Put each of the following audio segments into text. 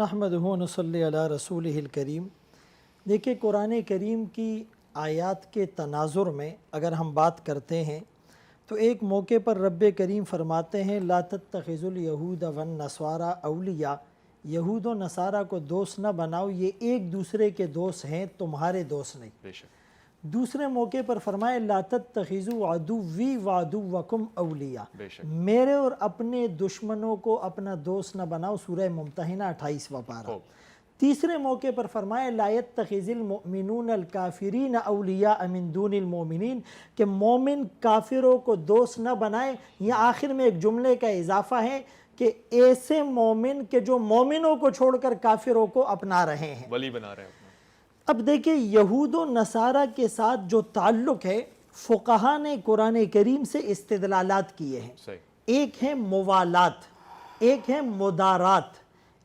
نحمدہ و نصلی علی رسولہ الکریم۔ دیکھیں، قرآن کریم کی آیات کے تناظر میں اگر ہم بات کرتے ہیں تو ایک موقع پر رب کریم فرماتے ہیں لا تتخذوا الیہود والنصارى اولیاء، یہود و نصارہ کو دوست نہ بناؤ، یہ ایک دوسرے کے دوست ہیں، تمہارے دوست نہیں۔ بے شک۔ دوسرے موقع پر فرمائے لا تتخذوا عدوی وعدوکم اولیاء، بے شک۔ میرے اور اپنے دشمنوں کو اپنا دوست نہ بناؤ، سورہ ممتحنہ 28واں پارہ۔ تیسرے موقع پر فرمائے لا يتخذ المؤمنون الکافرین اولیاء من دون المؤمنین، کہ مومن کافروں کو دوست نہ بنائے۔ یہ آخر میں ایک جملے کا اضافہ ہے کہ ایسے مومن کہ جو مومنوں کو چھوڑ کر کافروں کو اپنا رہے ہیں، ولی بنا رہے ہیں اپنا۔ اب دیکھیں، یہود و نصارہ کے ساتھ جو تعلق ہے، فقہا نے قرآن کریم سے استدلالات کیے ہیں۔ صحیح۔ ایک ہے موالات، ایک ہے مدارات،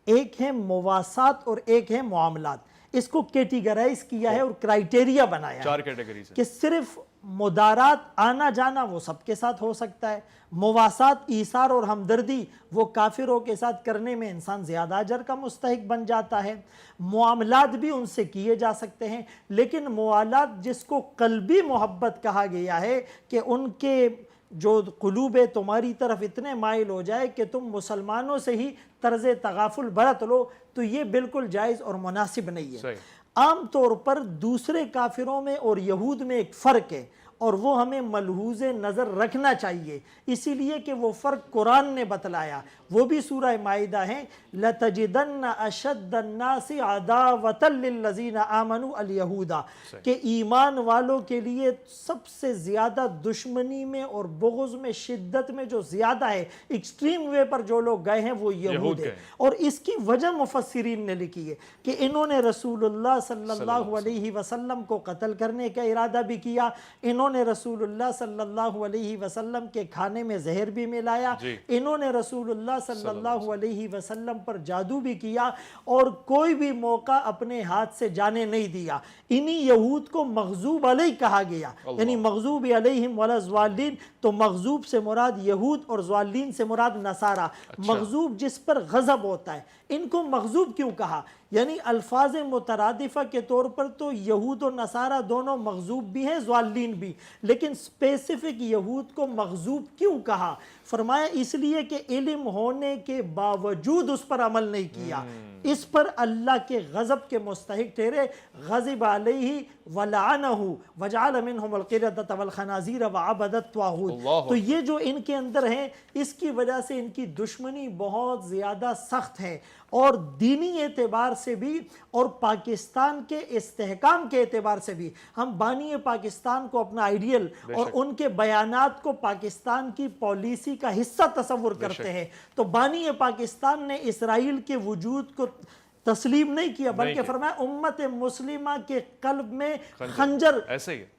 ایک ہے مواسات اور ایک ہے معاملات۔ اس کو کیٹیگرائز کیا ہے اور کرائیٹیریا بنایا ہے، چار کیٹیگریز ہیں کہ صرف مدارات آنا جانا وہ سب کے ساتھ ہو سکتا ہے، مواسات ایثار اور ہمدردی وہ کافروں کے ساتھ کرنے میں انسان زیادہ اجر کا مستحق بن جاتا ہے، معاملات بھی ان سے کیے جا سکتے ہیں، لیکن موالات جس کو قلبی محبت کہا گیا ہے کہ ان کے جو قلوب تمہاری طرف اتنے مائل ہو جائے کہ تم مسلمانوں سے ہی طرز تغافل برت لو، تو یہ بالکل جائز اور مناسب نہیں ہے۔ صحیح۔ عام طور پر دوسرے کافروں میں اور یہود میں ایک فرق ہے، اور وہ ہمیں ملحوظ نظر رکھنا چاہیے، اسی لیے کہ وہ فرق قرآن نے بتلایا، وہ بھی سورہ مائدہ ہے لَتَجِدَنَّ أَشَدَّ النَّاسِ عَدَاوَةً لِلَّذِينَ آمَنُوا الْيَهُودَ، کہ ایمان والوں کے لیے سب سے زیادہ دشمنی میں اور بغض میں، شدت میں جو زیادہ ہے، ایکسٹریم وے پر جو لوگ گئے ہیں وہ یہود ہیں۔ اور اس کی وجہ مفسرین نے لکھی ہے کہ انہوں نے رسول اللہ صلی اللہ علیہ وسلم کو قتل کرنے کا ارادہ بھی کیا، انہوں نے رسول اللہ صلی اللہ علیہ وسلم کے کھانے میں زہر بھی ملایا، انہوں نے رسول اللہ صلی اللہ علیہ وسلم پر جادو بھی کیا، اور کوئی بھی موقع اپنے ہاتھ سے جانے نہیں دیا۔ انہی یہود کو مغضوب علیہ کہا گیا، یعنی مغضوب علیہم ولا الضالین، تو مغضوب سے مراد یہود اور ضالین سے مراد نصارہ۔ مغضوب جس پر غضب ہوتا ہے، ان کو مغضوب کیوں کہا؟ یعنی الفاظ مترادفہ کے طور پر تو یہود و نصارہ دونوں مغضوب بھی ہیں، ضالین بھی، لیکن اسپیسیفک یہود کو مغضوب کیوں کہا؟ فرمایا اس لیے کہ علم ہونے کے باوجود اس پر عمل نہیں کیا، اس پر اللہ کے غضب کے مستحق ٹھہرے، غضب علیہ ولعنہ وجعل منہم القردۃ والخنازیر وعبد الطاغوت۔ تو یہ جو ان کے اندر ہیں، اس کی وجہ سے ان کی دشمنی بہت زیادہ سخت ہے، اور دینی اعتبار سے بھی اور پاکستان کے استحکام کے اعتبار سے بھی۔ ہم بانی پاکستان کو اپنا آئیڈیل اور ان کے بیانات کو پاکستان کی پالیسی کا حصہ تصور کرتے ہیں، تو بانی پاکستان نے اسرائیل کے وجود کو تسلیم نہیں کیا، بلکہ فرمایا امت مسلمہ کے قلب میں خنجر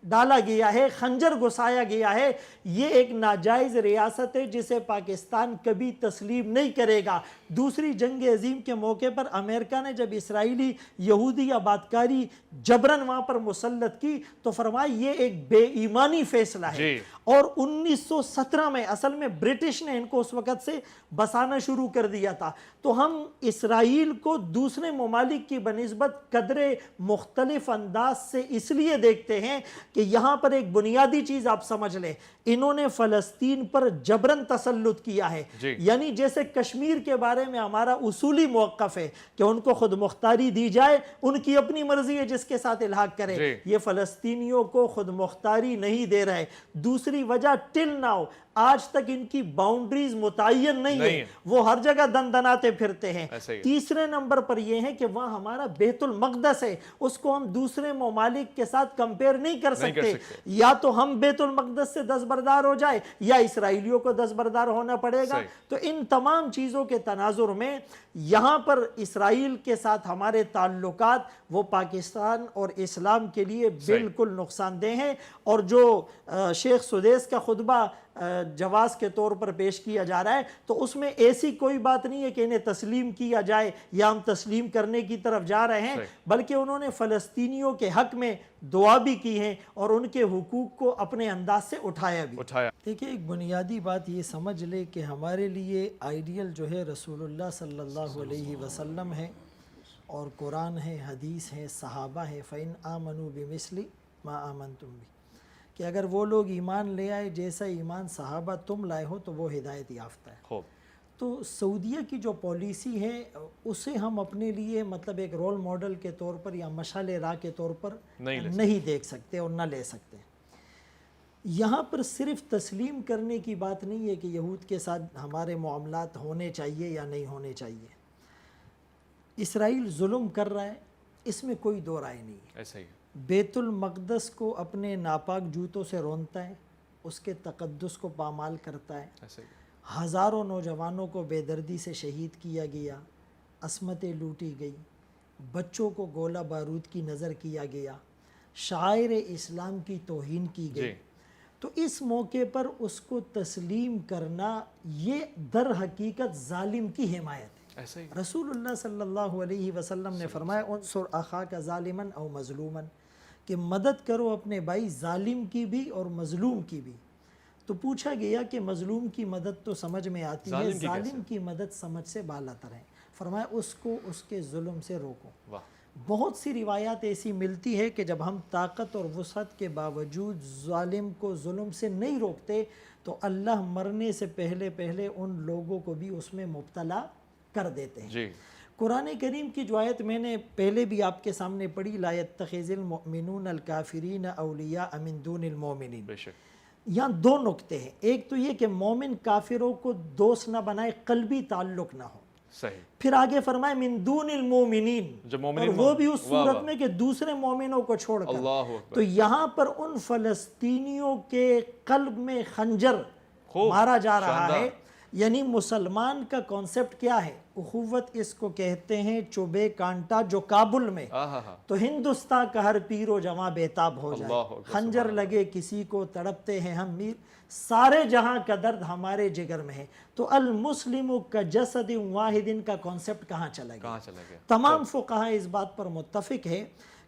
ڈالا گیا ہے، خنجر گھسایا گیا ہے۔ یہ ایک ناجائز ریاست ہے جسے پاکستان کبھی تسلیم نہیں کرے گا۔ دوسری جنگ عظیم کے موقع پر امریکہ نے جب اسرائیلی یہودی آبادکاری جبرن وہاں پر مسلط کی، تو فرمایا یہ ایک بے ایمانی فیصلہ ہے، اور 1917 میں اصل میں برٹش نے ان کو اس وقت سے بسانا شروع کر دیا تھا۔ تو ہم اسرائیل کو دوسرے ممالک کی بنسبت قدرے مختلف انداز سے اس لیے دیکھتے ہیں کہ یہاں پر ایک بنیادی چیز آپ سمجھ لیں، انہوں نے فلسطین پر جبرن تسلط کیا ہے، یعنی جیسے کشمیر کے بارے میں ہمارا اصولی موقف ہے کہ ان کو خود مختاری دی جائے، ان کی اپنی مرضی ہے جس کے ساتھ الحاق کرے، یہ فلسطینیوں کو خود مختاری نہیں دے رہے۔ دوسری وجہ ٹل ناؤ، آج تک ان کی باؤنڈریز متعین نہیں ہے، وہ ہر جگہ دندناتے پھرتے ہیں۔ تیسرے نمبر پر یہ ہے کہ وہاں ہمارا بیت المقدس ہے، اس کو ہم دوسرے ممالک کے ساتھ کمپیر نہیں کر سکتے، یا تو ہم بیت المقدس سے دستبردار ہو جائے یا اسرائیلیوں کو دستبردار ہونا پڑے گا۔ تو ان تمام چیزوں کے تناظر میں یہاں پر اسرائیل کے ساتھ ہمارے تعلقات وہ پاکستان اور اسلام کے لیے بالکل نقصان دہ ہیں، اور جو شیخ سدیس کا خطبہ جواز کے طور پر پیش کیا جا رہا ہے، تو اس میں ایسی کوئی بات نہیں ہے کہ انہیں تسلیم کیا جائے یا ہم تسلیم کرنے کی طرف جا رہے ہیں، بلکہ انہوں نے فلسطینیوں کے حق میں دعا بھی کی ہے اور ان کے حقوق کو اپنے انداز سے اٹھایا بھی۔ دیکھیں ایک بنیادی بات یہ سمجھ لے کہ ہمارے لیے آئیڈیل جو ہے رسول اللہ صلی اللہ علیہ وسلم ہے، اور قرآن ہے، حدیث ہے، صحابہ ہے، فَإِنْ آمَنُوا بِمِثْلِ مَا آمَنْتُمْ بِهِ، کہ اگر وہ لوگ ایمان لے آئے جیسا ایمان صحابہ تم لائے ہو تو وہ ہدایت یافتہ ہے۔ تو سعودیہ کی جو پالیسی ہے اسے ہم اپنے لیے مطلب ایک رول ماڈل کے طور پر یا مشعل راہ کے طور پر نہیں دیکھ سکتے اور نہ لے سکتے۔ یہاں پر صرف تسلیم کرنے کی بات نہیں ہے کہ یہود کے ساتھ ہمارے معاملات ہونے چاہیے یا نہیں ہونے چاہیے۔ اسرائیل ظلم کر رہا ہے، اس میں کوئی دو رائے نہیں ہے۔ ایسا ہی بیت المقدس کو اپنے ناپاک جوتوں سے رونتا ہے، اس کے تقدس کو پامال کرتا ہے، ہزاروں نوجوانوں کو بے دردی سے شہید کیا گیا، عصمتیں لوٹی گئی، بچوں کو گولہ بارود کی نظر کیا گیا، شعائر اسلام کی توہین کی گئی۔ تو اس موقع پر اس کو تسلیم کرنا یہ در حقیقت ظالم کی حمایت ہے۔ رسول اللہ صلی اللہ علیہ وسلم نے فرمایا انصر اخاک ظالما او مظلوما، کہ مدد کرو اپنے بھائی ظالم کی بھی اور مظلوم کی بھی۔ تو پوچھا گیا کہ مظلوم کی مدد تو سمجھ میں آتی ہے، ظالم کی مدد سمجھ سے بالاتر ہے۔ فرمایا اس کو اس کے ظلم سے روکو۔ بہت سی روایات ایسی ملتی ہے کہ جب ہم طاقت اور وسعت کے باوجود ظالم کو ظلم سے نہیں روکتے تو اللہ مرنے سے پہلے ان لوگوں کو بھی اس میں مبتلا کر دیتے ہیں۔ قرآن کریم کی جو آیت میں نے پہلے بھی آپ کے سامنے پڑھی، لا يتخذ المؤمنون الکافرین اولیاء من دون المؤمنین، یہاں دو نکتے ہیں۔ ایک تو یہ کہ مومن کافروں کو دوست نہ بنائے، قلبی تعلق نہ ہو۔ پھر آگے فرمائے من دون المؤمنین، اور وہ بھی اس صورت میں کہ دوسرے مومنوں کو چھوڑ کر۔ تو یہاں پر ان فلسطینیوں کے قلب میں خنجر مارا جا رہا ہے۔ یعنی مسلمان کا کانسیپٹ کیا ہے؟ اخوت اس کو کہتے ہیں، چوبے کانٹا جو کابل میں تو ہندوستان کا ہر پیر و جواں بیتاب ہو جائے، خنجر لگے کسی کو تڑپتے ہیں ہم میر، سارے جہاں کا درد ہمارے جگر میں ہے۔ تو المسلم کجسد واحد کا کانسیپٹ کہاں چلا گیا؟ تمام فقہاء اس بات پر متفق ہے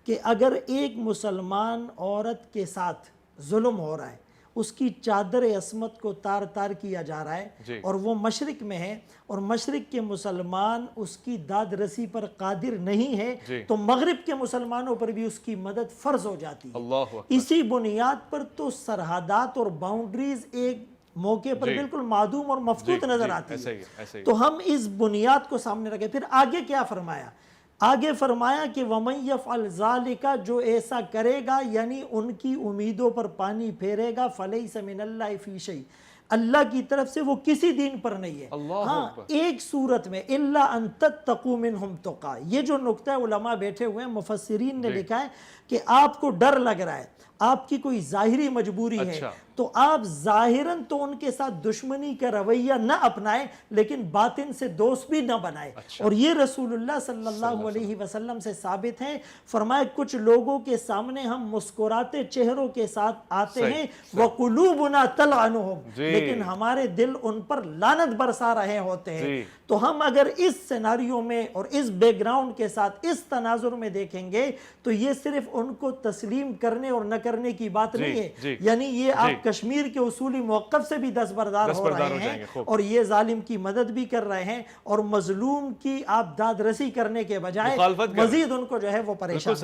کہ اگر ایک مسلمان عورت کے ساتھ ظلم ہو رہا ہے، اس کی چادر عصمت کو تار تار کیا جا رہا ہے اور وہ مشرق میں ہے اور مشرق کے مسلمان اس کی داد رسی پر قادر نہیں ہے، تو مغرب کے مسلمانوں پر بھی اس کی مدد فرض ہو جاتی ہے۔ اسی بنیاد پر تو سرحدات اور باؤنڈریز ایک موقع پر بالکل معدوم اور مفقود نظر آتی ہے۔ تو ہم اس بنیاد کو سامنے رکھیں۔ پھر آگے کیا فرمایا؟ آگے فرمایا کہ وَمَن يَفْعَلْ ذَلِكَ، جو ایسا کرے گا یعنی ان کی امیدوں پر پانی پھیرے گا، فَلَيْسَ مِنَ اللَّهِ فِي شَيْءٍ، اللہ کی طرف سے وہ کسی دین پر نہیں ہے۔ ہاں ایک صورت میں إِلَّا أَن تَتَّقُوا مِنْهُمْ تُقَىٰ، یہ جو نقطہ علماء بیٹھے ہوئے ہیں، مفسرین نے لکھا ہے کہ آپ کو ڈر لگ رہا ہے، آپ کی کوئی ظاہری مجبوری ہے، تو آپ ظاہراً تو ان کے ساتھ دشمنی کا رویہ نہ اپنائیں لیکن باطن سے دوست بھی نہ بنائیں۔ اور یہ رسول اللہ صلی اللہ علیہ وسلم سے ثابت ہے۔ فرمائے کچھ لوگوں کے سامنے ہم مسکراتے چہروں کے ساتھ آتے ہیں، وَقُلُوبُنَا تَلْعَنُهُمْ، لیکن ہمارے دل ان پر لعنت برسا رہے ہوتے ہیں۔ تو ہم اگر اس سیناریو میں اور اس بیک گراؤنڈ کے ساتھ اس تناظر میں دیکھیں گے تو یہ صرف ان کو تسلیم کرنے اور نہ کرنے کی بات نہیں ہے، یعنی یہ آپ کشمیر کے اصولی موقف سے بھی دستبردار ہو رہے ہیں اور یہ ظالم کی مدد بھی کر رہے ہیں، اور مظلوم کی آپ داد رسی کرنے کے بجائے مزید ان کو جو ہے وہ پریشان